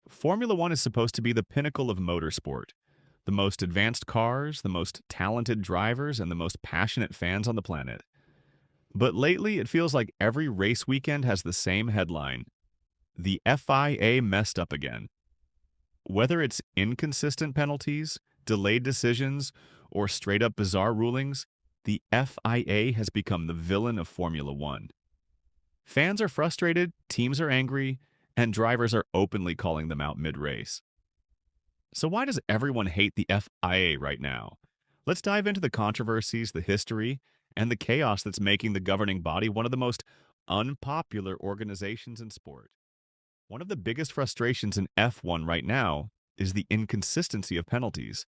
Formula One is supposed to be the pinnacle of motorsport. The most advanced cars, the most talented drivers, and the most passionate fans on the planet. But lately, it feels like every race weekend has the same headline: the FIA messed up again. Whether it's inconsistent penalties, delayed decisions, or straight up bizarre rulings, the FIA has become the villain of Formula One. Fans are frustrated, teams are angry, and drivers are openly calling them out mid race. So, why does everyone hate the FIA right now? Let's dive into the controversies, the history, and the chaos that's making the governing body one of the most unpopular organizations in sport. One of the biggest frustrations in F1 right now is the inconsistency of penalties.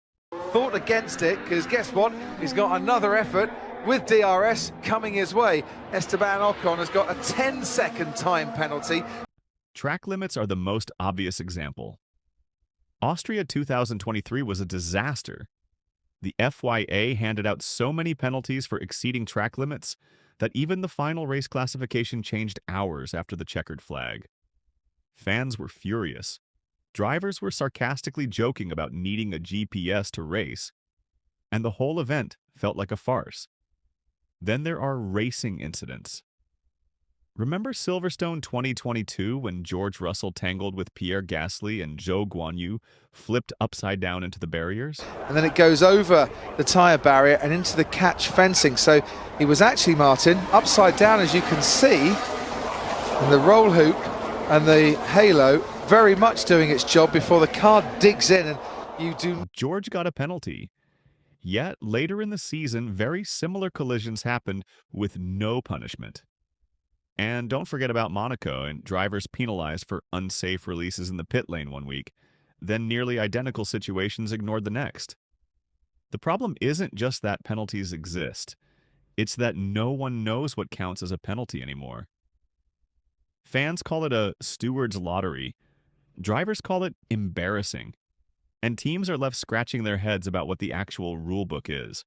Thought against it, because guess what? He's got another effort with DRS coming his way. Esteban Ocon has got a 10-second time penalty. Track limits are the most obvious example. Austria 2023 was a disaster. The FIA handed out so many penalties for exceeding track limits that even the final race classification changed hours after the checkered flag. Fans were furious. Drivers were sarcastically joking about needing a GPS to race, and the whole event felt like a farce. Then there are racing incidents. Remember Silverstone 2022 when George Russell tangled with Pierre Gasly and Zhou Guanyu flipped upside down into the barriers? And then it goes over the tyre barrier and into the catch fencing. So he was actually, Martin, upside down, as you can see, and the roll hoop and the halo very much doing its job before the car digs in and you do. George got a penalty. Yet later in the season, very similar collisions happened with no punishment. And don't forget about Monaco and drivers penalized for unsafe releases in the pit lane one week, then nearly identical situations ignored the next. The problem isn't just that penalties exist. It's that no one knows what counts as a penalty anymore. Fans call it a steward's lottery. Drivers call it embarrassing. And teams are left scratching their heads about what the actual rulebook is.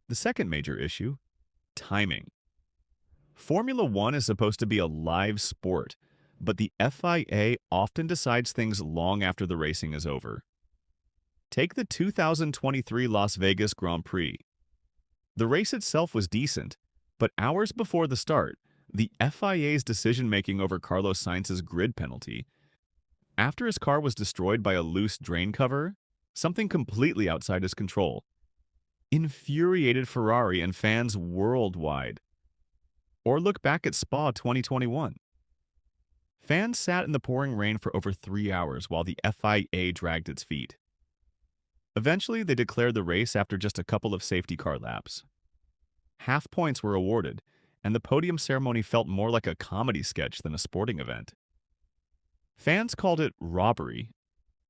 The second major issue: timing. Formula One is supposed to be a live sport, but the FIA often decides things long after the racing is over. Take the 2023 Las Vegas Grand Prix. The race itself was decent, but hours before the start, the FIA's decision-making over Carlos Sainz's grid penalty, after his car was destroyed by a loose drain cover, something completely outside his control, infuriated Ferrari and fans worldwide. Or look back at Spa 2021. Fans sat in the pouring rain for over 3 hours while the FIA dragged its feet. Eventually, they declared the race after just a couple of safety car laps. Half points were awarded, and the podium ceremony felt more like a comedy sketch than a sporting event. Fans called it robbery.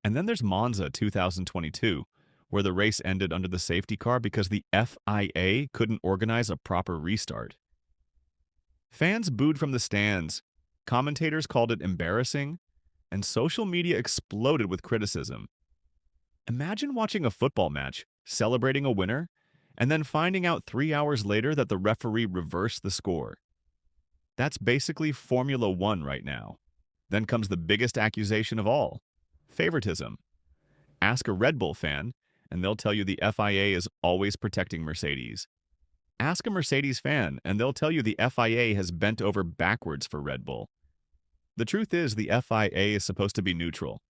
And then there's Monza 2022, where the race ended under the safety car because the FIA couldn't organize a proper restart. Fans booed from the stands, commentators called it embarrassing, and social media exploded with criticism. Imagine watching a football match, celebrating a winner, and then finding out 3 hours later that the referee reversed the score. That's basically Formula One right now. Then comes the biggest accusation of all: favoritism. Ask a Red Bull fan, and they'll tell you the FIA is always protecting Mercedes. Ask a Mercedes fan, and they'll tell you the FIA has bent over backwards for Red Bull. The truth is, the FIA is supposed to be neutral,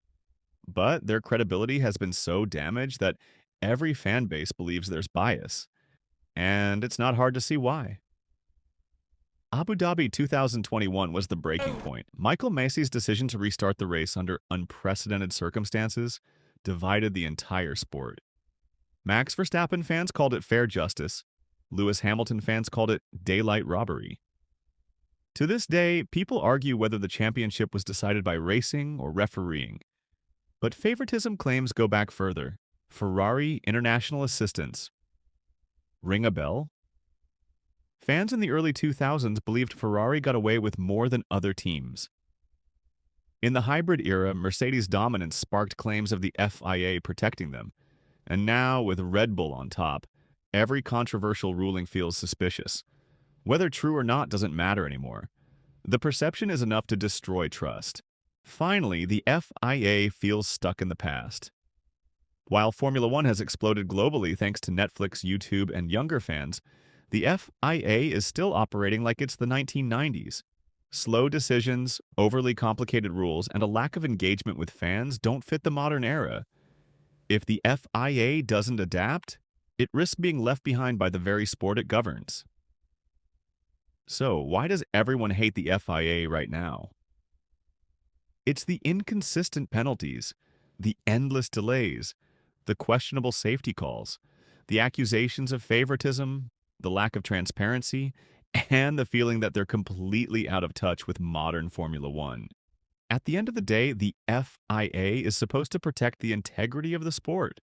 but their credibility has been so damaged that every fan base believes there's bias, and it's not hard to see why. Abu Dhabi 2021 was the breaking point. Michael Masi's decision to restart the race under unprecedented circumstances divided the entire sport. Max Verstappen fans called it fair justice. Lewis Hamilton fans called it daylight robbery. To this day, people argue whether the championship was decided by racing or refereeing. But favoritism claims go back further. Ferrari international assistance. Ring a bell? Fans in the early 2000s believed Ferrari got away with more than other teams. In the hybrid era, Mercedes' dominance sparked claims of the FIA protecting them. And now, with Red Bull on top, every controversial ruling feels suspicious. Whether true or not doesn't matter anymore. The perception is enough to destroy trust. Finally, the FIA feels stuck in the past. While Formula One has exploded globally thanks to Netflix, YouTube, and younger fans, the FIA is still operating like it's the 1990s. Slow decisions, overly complicated rules, and a lack of engagement with fans don't fit the modern era. If the FIA doesn't adapt, it risks being left behind by the very sport it governs. So, why does everyone hate the FIA right now? It's the inconsistent penalties, the endless delays, the questionable safety calls, the accusations of favoritism, the lack of transparency, and the feeling that they're completely out of touch with modern Formula One. At the end of the day, the FIA is supposed to protect the integrity of the sport.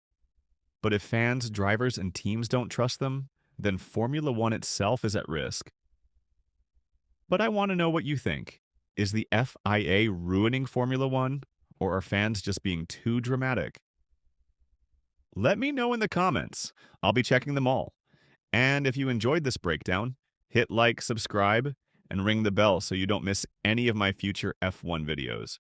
But if fans, drivers, and teams don't trust them, then Formula One itself is at risk. But I want to know what you think. Is the FIA ruining Formula One, or are fans just being too dramatic? Let me know in the comments. I'll be checking them all. And if you enjoyed this breakdown, hit like, subscribe, and ring the bell so you don't miss any of my future F1 videos.